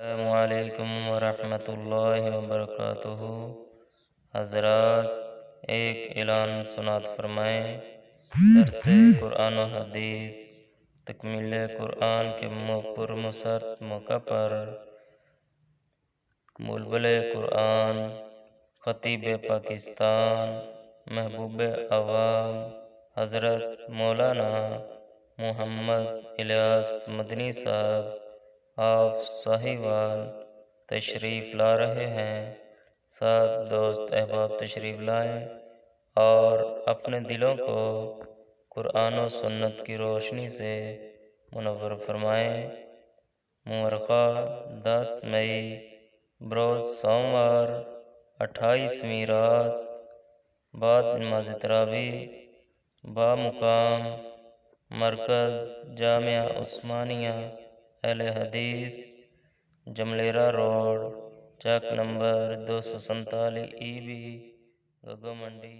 السلام علیکم ورحمۃ اللہ وبرکاتہ۔ حضرات، ایک اعلان سنات فرمائیں۔ درس قرآن و حدیث تکمیل قرآن کے پرمسرت موقع پر بلبل قرآن، خطیب پاکستان، محبوب عوام حضرت مولانا محمد الیاس مدنی صاحب آپ ساہیوال تشریف لا رہے ہیں۔ سب دوست احباب تشریف لائیں اور اپنے دلوں کو قرآن و سنت کی روشنی سے منور فرمائیں۔ مورخہ 10 مئی بروز سوموار 28ویں رات بعد نماز تراویح بامقام مرکز جامعہ عثمانیہ اہل حدیث، جملیرہ روڈ، چک نمبر 247 ای بی، گگو منڈی۔